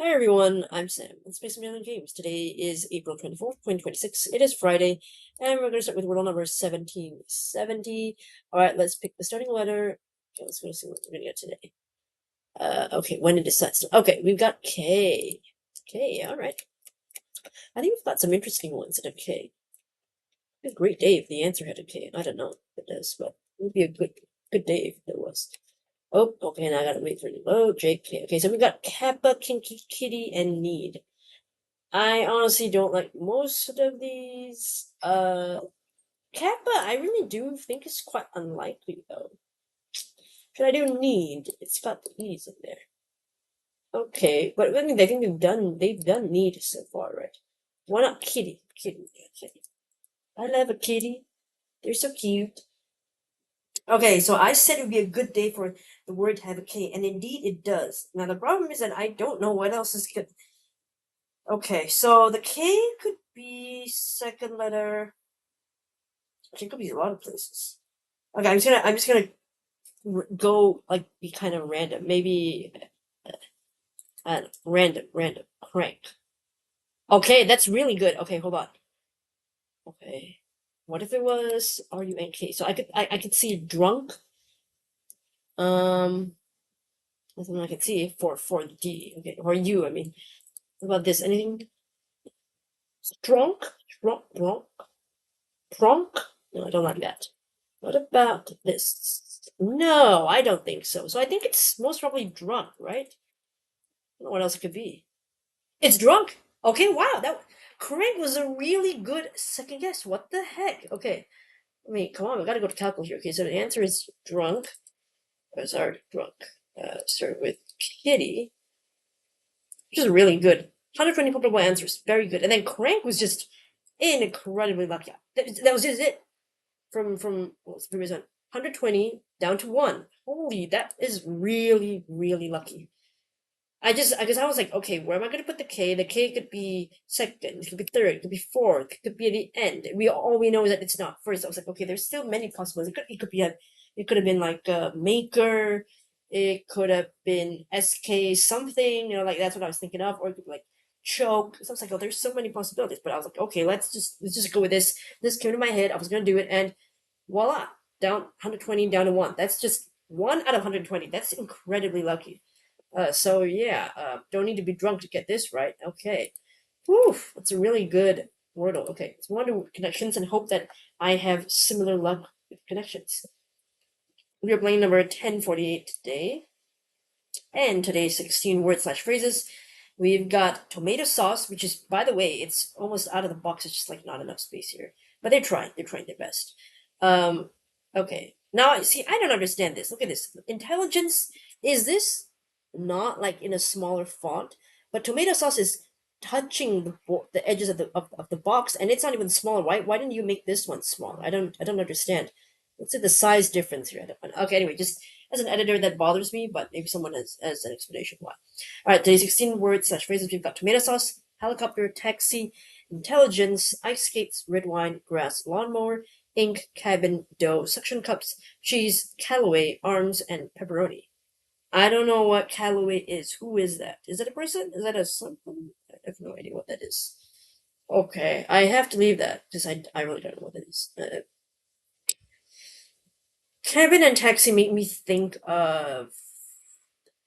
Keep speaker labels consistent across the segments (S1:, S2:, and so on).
S1: Hi everyone, I'm Sam. Let's play some Million Games. Today is April 24th, 2026. It is Friday, and we're going to start with Wordle number 1770. Alright, let's pick the starting letter. Okay, let's go see what we're going to get today. Okay, when it decides. Okay, we've got K. K, alright. I think we've got some interesting ones that have K. It'd be a great day if the answer had a K. I don't know if it does, but it would be a good day if there was. Oh, okay, now I gotta wait for it to load. JK. Okay, so we got Kappa, Kinky Kitty, and Need. I honestly don't like most of these. Kappa, I really do think is quite unlikely though. Should I do Need? It's got the E's in there. Okay, but I mean, I think they've done Need so far, right? Why not Kitty? Kitty, yeah, Kitty. I love a kitty. They're so cute. Okay, so I said it would be a good day for the word to have a K, and indeed it does. Now the problem is that I don't know what else is good. Okay, so the K could be second letter. It could be a lot of places. Okay, I'm just gonna go like be kind of random. Maybe random crank. Okay, that's really good. Okay, hold on. Okay, what if it was RUNK? So I could see drunk. That's what I could see for D. Okay, or U. I mean, what about this? Anything? Drunk, drunk. No, I don't like that. What about this? No, I don't think so. So I think it's most probably drunk, right? I don't know what else it could be. It's drunk. Okay, wow, that Craig was a really good second guess. What the heck? Okay, I mean, come on, we gotta go to calculus here. Okay, so the answer is drunk. Sorry, drunk. Start with kitty, which is really good. 120 comfortable answers, very good. And then Crank was just incredibly lucky. That was just it. From what was the previous one? 120 down to 1. Holy, that is really lucky. Because I was like, okay, where am I gonna put the K? The K could be second, it could be third, it could be fourth, it could be at the end. All we know is that it's not first. I was like, okay, there's still many possibilities. It could have been like a maker, it could have been SK something, like that's what I was thinking of, or it could be like choke. So I was like, oh, there's so many possibilities. But I was like, okay, let's just go with this. This came to my head. I was gonna do it, and voila, down 120 down to 1. That's just 1 out of 120. That's incredibly lucky. So yeah, don't need to be drunk to get this right. Okay. Whew, that's a really good Wordle. Okay, let's wander connections and hope that I have similar luck with connections. We are playing number 1048 today. And today's 16 word/phrases. We've got tomato sauce, which is, by the way, it's almost out of the box. It's just like not enough space here. But they're trying. They're trying their best. Okay. Now, see, I don't understand this. Look at this. Intelligence, is this not like in a smaller font? But tomato sauce is touching the edges of the box, and it's not even smaller. Why didn't you make this one smaller? I don't understand. What's the size difference here? Okay, anyway, just as an editor, that bothers me, but maybe someone has an explanation why. All right, today's 16 words/phrases. We've got tomato sauce, helicopter, taxi, intelligence, ice skates, red wine, grass, lawnmower, ink, cabin, dough, suction cups, cheese, Callaway, arms, and pepperoni. I don't know what Callaway is. Who is that? Is that a person? Is that a something? I have no idea what that is. Okay, I have to leave that because I really don't know what that is. Cabin and taxi make me think of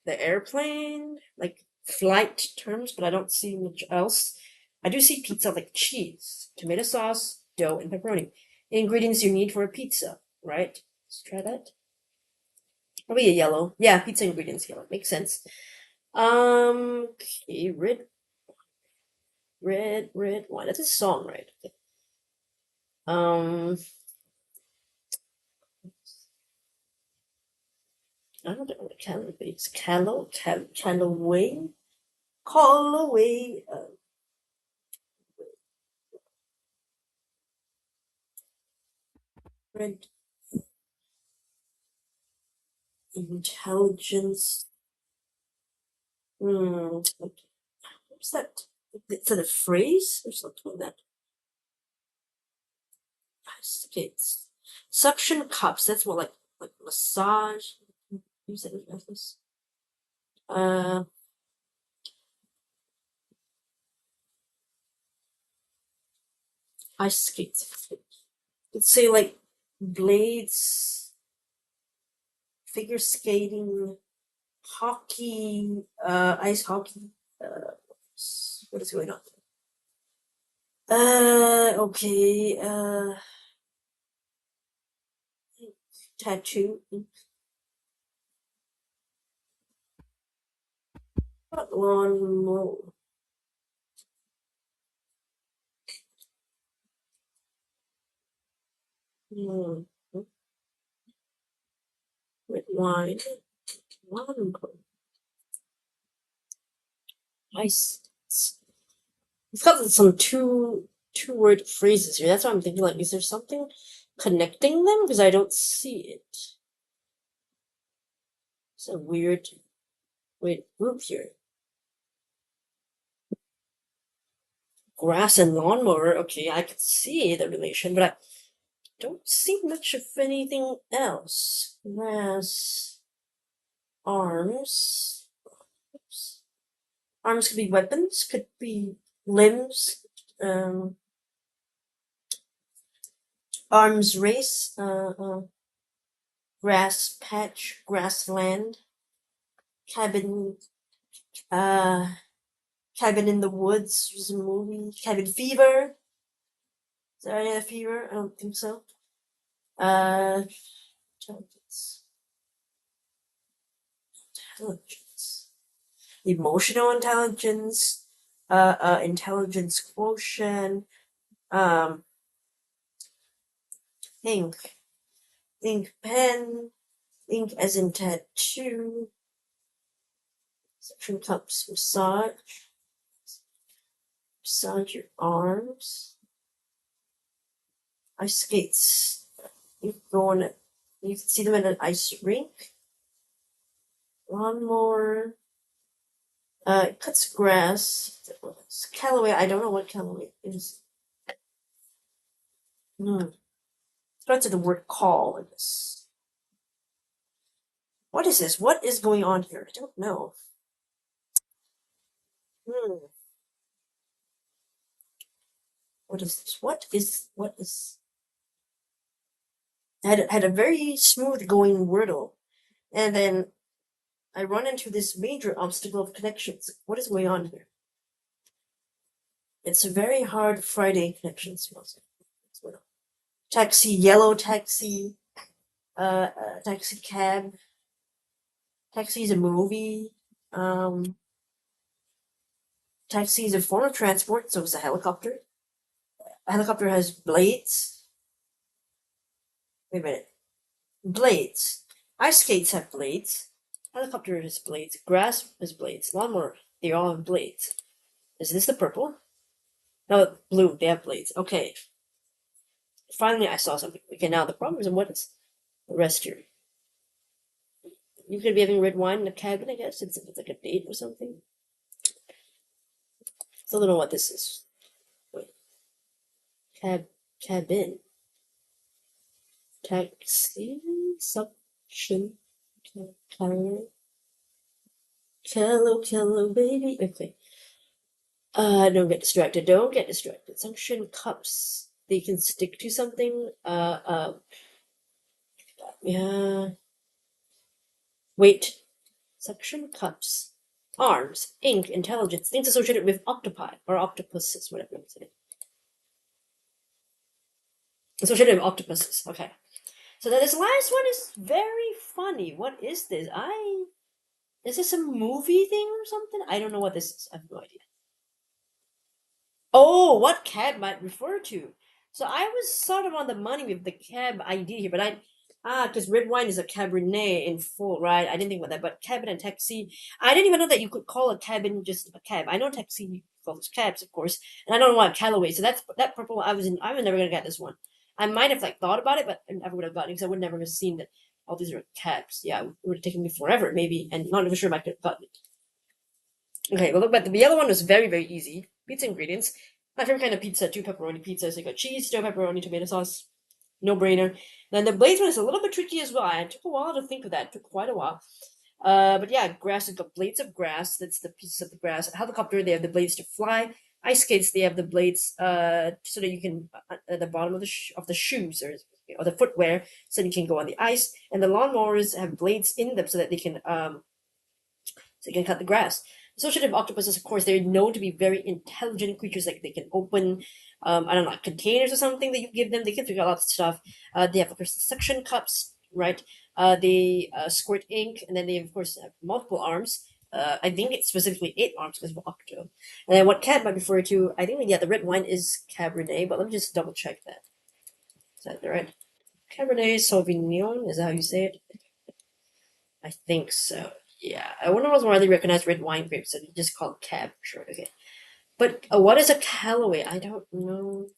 S1: the airplane, like flight terms, but I don't see much else. I do see pizza like cheese, tomato sauce, dough, and pepperoni. The ingredients you need for a pizza, right? Let's try that. Probably a yellow. Yeah, pizza ingredients yellow. Makes sense. Okay, red wine. That's a song, right? Okay. Um, I don't know what Callaway is. Callaway, Callaway. Red intelligence. What's that? Is that a phrase or something like that? Okay, suction cups. That's more like massage. Use that as this. Uh, Ice skates. Let's say like blades, figure skating, hockey, ice hockey. What is going on? Okay. Tattoo. Lawn mower. Hmm. Red wine. Lawn mower. Ice. It's got some two-word phrases here. That's why I'm thinking, like, is there something connecting them? Because I don't see it. It's a weird group here. Grass and lawnmower. Okay, I could see the relation, but I don't see much of anything else. Grass, arms. Oops. Arms could be weapons, could be limbs. Arms race. Grass patch, grassland. Cabin. Cabin in the Woods was a movie. Cabin Fever. Is there any other fever? I don't think so. Intelligence. Intelligence. Emotional intelligence. Intelligence quotient. Ink. Ink pen. Ink as in tattoo. Suction cups. Massage. Massage your arms. Ice skates. You can see them at an ice rink. Lawnmower. It cuts grass. Callaway. I don't know what Callaway is. Starts with the word call in this. What is this? What is going on here? I don't know. What is this? What is I had a very smooth going Wordle, and then I run into this major obstacle of connections. What is going on here? It's a very hard Friday connections. Taxi, yellow taxi, taxi cab. Taxi is a movie. Taxi is a form of transport, so it's a helicopter. A helicopter has blades. Wait a minute. Blades. Ice skates have blades. Helicopter has blades. Grass has blades. Lawnmower, they all have blades. Is this the purple? No, blue, they have blades. Okay. Finally, I saw something. Okay, now the problem is what is the rest here? You could be having red wine in a cabin, I guess. It's like a date or something. Still don't know what this is. Wait. Cabin. Taxi. Suction. Kello, baby. Okay. Don't get distracted. Don't get distracted. Suction cups. They can stick to something. Yeah. Wait. Suction cups. Arms. Ink. Intelligence. Things associated with octopi or octopuses, whatever I'm saying. Associated with octopuses. Okay. So then this last one is very funny. What is this? Is this a movie thing or something? I don't know what this is. I have no idea. Oh, what cab might refer to? So I was sort of on the money with the cab idea here, but because red wine is a Cabernet in full, right? I didn't think about that, but cabin and taxi. I didn't even know that you could call a cabin just a cab. I know taxi calls cabs, of course, and I don't know what Callaway. So that purple. I was never gonna get this one. I might have like thought about it, but I never would have gotten it because I would never have seen that all these are cabs. Yeah, it would have taken me forever, maybe, and not even sure if I could have gotten it. Okay, well, look, but the other one was very, very easy. Pizza ingredients. My favorite kind of pizza, 2 pepperoni pizza. So you got cheese, 2 pepperoni, tomato sauce. No brainer. Then the blades one is a little bit tricky as well. It took a while to think of that. It took quite a while. But yeah, grass has got blades of grass. That's the pieces of the grass. Helicopter, they have the blades to fly. ice skates, they have the blades so that you can at the bottom of the shoes or the footwear, so you can go on the ice. And the lawnmowers have blades in them so that they can cut the grass. Associative octopuses, of course, they're known to be very intelligent creatures. Like they can open, I don't know, containers or something that you give them. They can figure out lots of stuff. They have, of course, suction cups, right? They squirt ink, and then they, of course, have multiple arms. I think it's specifically 8 arms because of octo. And then what Cab might refer to, I think, yeah, the red wine is Cabernet, but let me just double check that. Is that right? Cabernet Sauvignon, is that how you say it? I think so. Yeah, I wonder what's widely recognized red wine grapes, so you just call it Cab, sure, okay. But what is a Callaway? I don't know.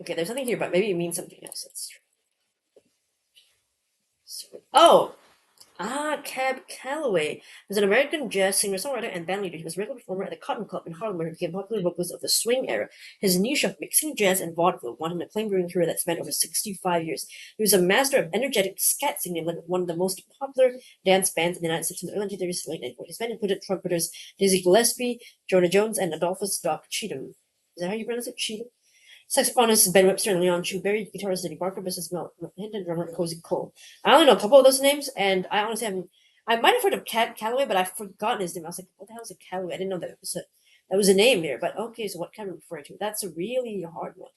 S1: Okay, there's something here, but maybe it means something else. That's true. Oh, Cab Calloway was an American jazz singer, songwriter, and bandleader. He was a regular performer at the Cotton Club in Harlem, where he became popular vocalist of the swing era. His niche of mixing jazz and vaudeville won him an acclaimed brewing career that spanned over 65 years. He was a master of energetic scat singing, led one of the most popular dance bands in the United States in the early 1930s to late 1940s. His band included trumpeters Dizzy Gillespie, Jonah Jones, and Adolphus Doc Cheatham. Is that how you pronounce it? Cheatham? Saxophonists Ben Webster and Leon Chuberry, guitarist Eddie Barker, bassist Mel Hinton, drummer Cozy Cole. I only know a couple of those names, and I honestly haven't. I might have heard of Calloway, but I've forgotten his name. I was like, "What the hell is a Calloway?" I didn't know that was a name there. But okay, so what can I refer to? That's a really hard one.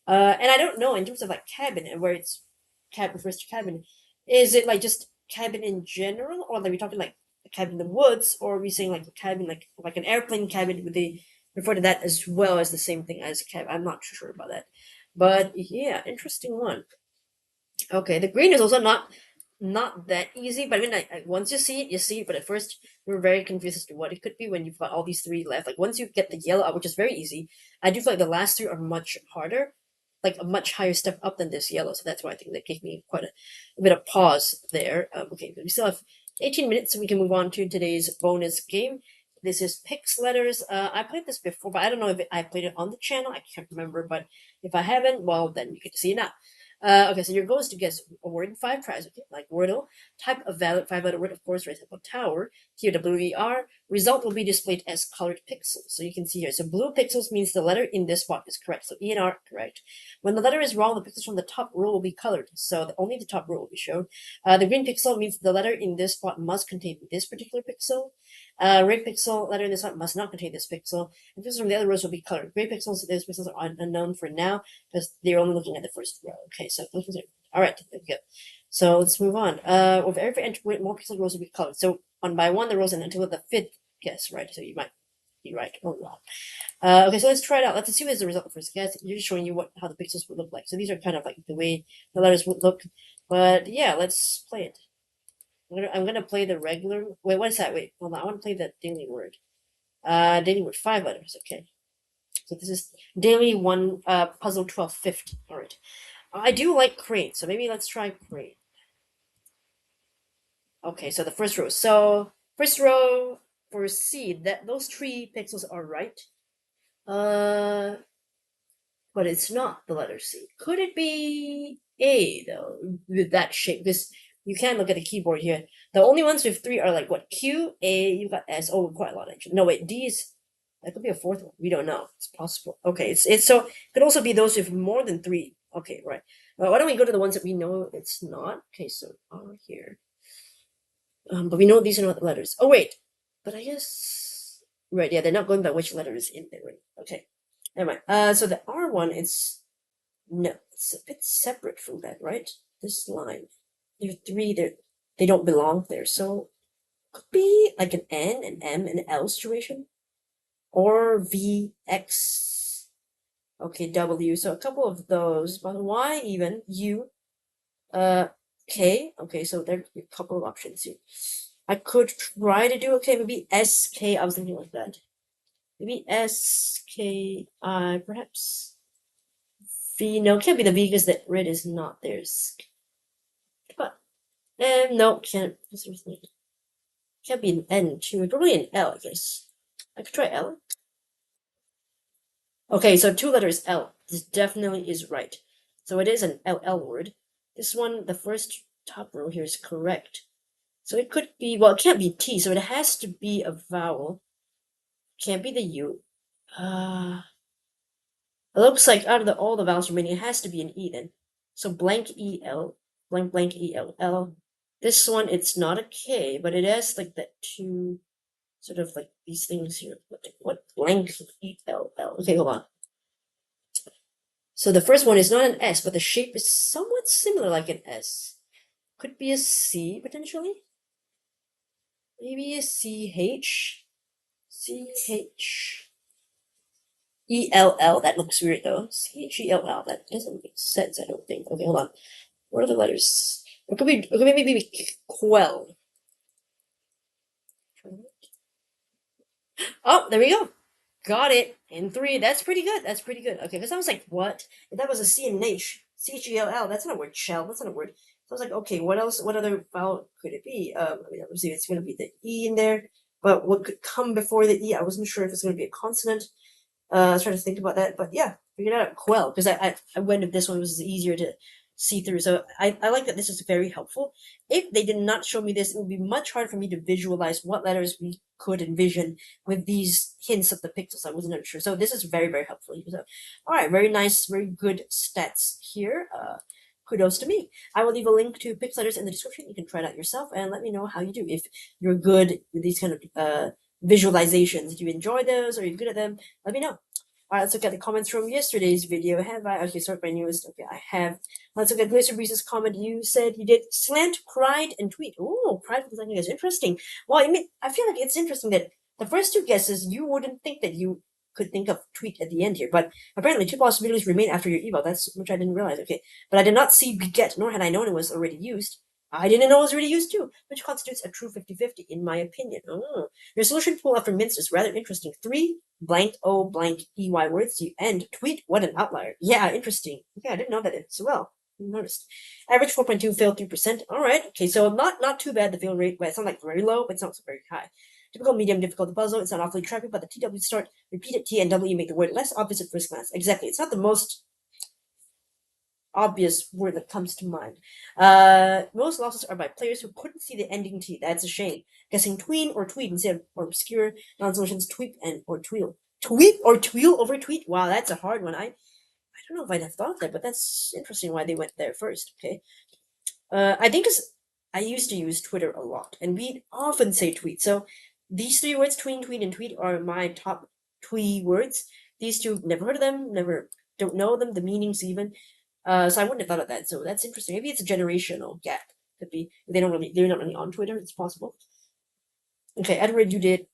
S1: And I don't know in terms of like cabin and where it's cab refers to cabin. Is it like just cabin in general, or are we talking like a cabin in the woods, or are we saying like a cabin like an airplane cabin with the refer to that as well as the same thing as cab? I'm not too sure about that, but yeah, interesting one. Okay, the green is also not that easy, but I mean, once you see it, you see it. But at first, we were very confused as to what it could be when you've got all these three left. Like once you get the yellow out, which is very easy, I do feel like the last three are much harder, like a much higher step up than this yellow. So that's why I think that gave me quite a bit of pause there. Okay, but we still have 18 minutes, so we can move on to today's bonus game. This is Pixletters. I played this before, but I don't know if I played it on the channel. I can't remember, but if I haven't, well, then you get to see it now. Okay, so your goal is to guess a word in 5 tries, okay? Like Wordle. Type a valid 5-letter word, of course, for example, tower. TOWER. Result will be displayed as colored pixels. So you can see here. So blue pixels means the letter in this spot is correct. So E and R, correct. When the letter is wrong, the pixels from the top row will be colored. So only the top row will be shown. The green pixel means the letter in this spot must contain this particular pixel. Red pixel letter in this spot must not contain this pixel. And pixels from the other rows will be colored. Gray pixels, those pixels are unknown for now because they're only looking at the first row. Okay, so all right, there we go. So let's move on. With every entry, more pixel rows will be colored. So one by one, the rows and until the fifth guess, right? So you might be right or wrong. Okay, so let's try it out. Let's assume it's the result of the first guess. You're just showing you how the pixels would look like. So these are kind of like the way the letters would look. But yeah, let's play it. I'm gonna play the regular. Wait, what is that? Wait, hold on. I want to play the daily word. Daily word, 5 letters. Okay. So this is daily one. Puzzle 1250. All right. I do like crane, so maybe let's try crane. Okay, so the first row. So first row for C, that those 3 pixels are right. But it's not the letter C. Could it be A though, with that shape? Because you can look at the keyboard here. The only ones with 3 are like what? Q, A, you got S. Oh, quite a lot actually. No, wait, D is that could be a fourth one. We don't know. It's possible. Okay, it's so it could also be those with more than 3. Okay, right. Why don't we go to the ones that we know it's not? Okay, so R here. But we know these are not the letters. Oh wait, but I guess right. Yeah, they're not going by which letter is in there. Right? Okay, never mind. So the R one, it's no, it's a bit separate from that, right? This line, there are 3. They don't belong there. So could be like an N, an M, an L situation, or V, X. Okay, W. So a couple of those, but Y even U, K. Okay, so there are a couple of options here. I could try to do okay, maybe SK. I was thinking like that. Maybe SKI, perhaps. V. No, can't be the V because the red is not there. But no, can't. Can't be an N too. Probably an L, I guess. I could try L. Okay, so 2 letters L. This definitely is right. So it is an LL word. This one, the first top row here is correct. So it could be, well, it can't be T, so it has to be a vowel. Can't be the U. It looks like out of all the vowels remaining, it has to be an E then. So blank E-L, blank E-L-L. This one, it's not a K, but it has like that two, sort of like these things here. What blank E-L-L? Okay, hold on. So the first one is not an S, but the shape is somewhat similar like an S. Could be a C, potentially. Maybe a C-H. C-H. E-L-L. That looks weird though. C-H-E-L-L. That doesn't make sense, I don't think. Okay, hold on. What are the letters? It could maybe quell. Oh, there we go. Got it. In 3. That's pretty good. That's pretty good. Okay, because I was like, what? If that was a C and an H. C-H-E-L-L. That's not a word. Shell. That's not a word. So I was like, okay, what else? What other vowel could it be? I mean, obviously it's going to be the E in there. But what could come before the E? I wasn't sure if it's going to be a consonant. I was trying to think about that, but yeah, figured out quell because I went if this one was easier to see through. So I like that this is very helpful. If they did not show me this, it would be much harder for me to visualize what letters we could envision with these hints of the pixels. I wasn't sure. So this is very helpful. So, all right, very nice, very good stats here. Kudos to me. I will leave a link to Pixletters in the description. You can try it out yourself and let me know how you do. If you're good with these kind of visualizations, do you enjoy those? Are you good at them? Let me know. All right, let's look at the comments from yesterday's video. Have I? Okay, sort by newest. Okay, I have. Let's look at Glacier Breeze's comment. You said you did slant, pride, and tweet. Oh, pride was something that's interesting. Well, I mean, I feel like it's interesting that the first two guesses, you wouldn't think that you could think of tweet at the end here, but apparently two possibilities remain after your eval. That's which I didn't realize. Okay, but I did not see beget, nor had I known it was already used. I didn't know it was already used too, which constitutes a true 50-50 in my opinion. Oh. Your solution pool after mince is rather interesting. 3 blank O blank EY words you end tweet. What an outlier. Yeah, interesting. Okay, I didn't know that as well. Noticed. Average 4.2, fail 3%. All right. Okay, so not too bad the fail rate, but it's not like very low, but it's not so very high. Typical medium difficult puzzle. It's not awfully tricky, but the TW start, repeated T and W make the word less obvious at first glance. Exactly. It's not the most obvious word that comes to mind. Most losses are by players who couldn't see the ending T. That's a shame. Guessing tween or tweet instead of or obscure non-solutions tweet and or tweel. Tweet or tweel over tweet? Wow, that's a hard one. I don't know if I'd have thought that, but that's interesting why they went there first. Okay. I think because I used to use Twitter a lot, and we'd often say tweet. So these 3 words, tween, tweet, and tweet, are my top twee words. These two, never heard of them, don't know them, the meanings even. So I wouldn't have thought of that. So that's interesting. Maybe it's a generational gap. Could be they're not really on Twitter. It's possible. Okay, Edward, you did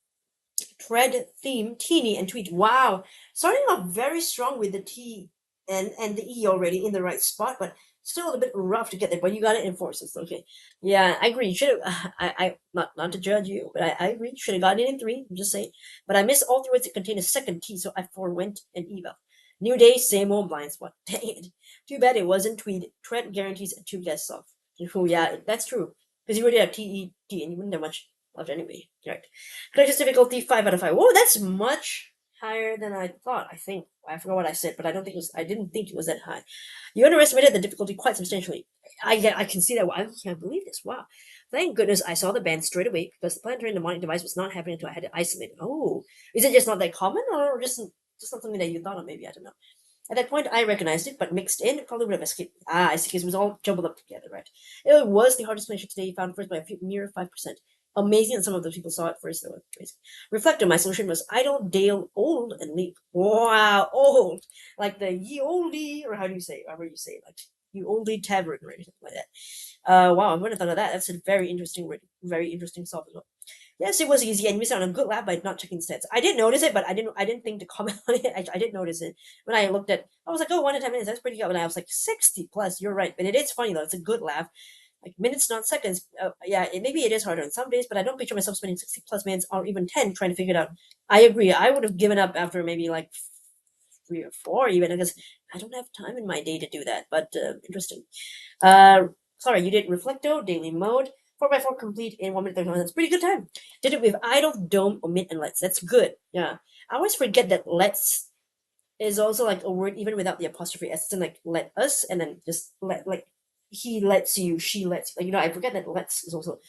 S1: tread, theme, teeny, and tweet. Wow, starting off very strong with the T and the E already in the right spot, but still a bit rough to get there. But you got it in 4, so it's okay. Yeah, I agree. You should have. I not to judge you, but I agree. You should have gotten it in 3. I'm just saying. But I missed all 3 words that contain a second T, so I forewent an eval. New day, same old blind spot. Dang it. Too bad it wasn't tweet. Trent guarantees a 2 guess off. Oh, yeah, that's true. Because you already have T and you wouldn't have much left anyway. Correct. Collector's difficulty 5 out of 5. Whoa, that's much higher than I thought. I think I forgot what I said, but I didn't think it was that high. You underestimated the difficulty quite substantially. I can see that. I can't believe this. Wow. Thank goodness I saw the band straight away because the planetary mnemonic device was not happening until I had to isolate it. Oh, is it just not that common, or just not something that you thought of? Maybe I don't know. At that point, I recognized it, but mixed in, it probably would have escaped. Ah, I see, because it was all jumbled up together, right? It was the hardest explanation today, found first by a mere 5%. Amazing that some of those people saw it first, though. Amazing. Reflector, my solution was idle, dale, old, and leap. Wow, old. Like the ye olde, or how do you say it? However you say it, like ye olde tavern, or anything like that. Wow, I wouldn't have thought of that. That's a very interesting word, very interesting solve as well. Yes, it was easy, and you missed out on a good laugh by not checking stats. I did notice it, but I didn't think to comment on it. I did notice it when I looked at. I was like, oh, 1 to 10 minutes, that's pretty good. And I was like, 60 plus. You're right, but it is funny though. It's a good laugh. Like minutes, not seconds. Yeah, maybe it is harder on some days, but I don't picture myself spending 60 plus minutes or even 10 trying to figure it out. I agree. I would have given up after maybe like 3 or 4 even, because I don't have time in my day to do that. But interesting. Sorry, you did Reflecto, daily mode. 4x4 complete in 1 minute 31. That's pretty good time. Did it with idle, dome, omit, and let's. That's good. Yeah. I always forget that let's is also like a word even without the apostrophe s. It's in like let us and then just let, like he lets you, she lets you. Like, I forget that let's is also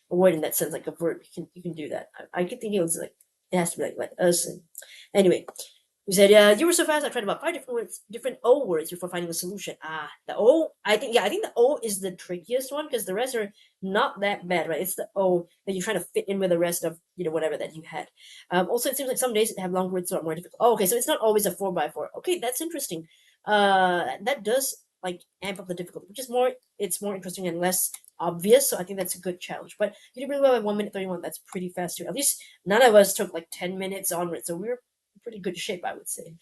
S1: a word in that sense, like a verb. You can do that. I could think it was like It has to be like us. Anyway, we said, yeah, you were so fast. I tried about 5 different O words before finding a solution. The O, I think the O is the trickiest one because the rest are not that bad, right? It's the O that you're trying to fit in with the rest of, whatever that you had. Also, it seems like some days have long words are more difficult. Oh, okay, so it's not always a 4x4. Okay, that's interesting. That does like amp up the difficulty, which is it's more interesting and less obvious. So I think that's a good challenge. But you did really well at 1 minute 31. That's pretty fast too. At least none of us took like 10 minutes onward, so we were in pretty good shape, I would say.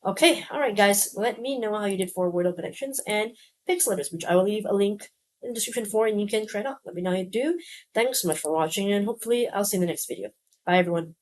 S1: Okay, all right, guys. Let me know how you did for Wordle connections and Pixletters, which I will leave a link in the description for, and you can try it out. Let me know how you do. Thanks so much for watching, and hopefully I'll see you in the next video. Bye, everyone.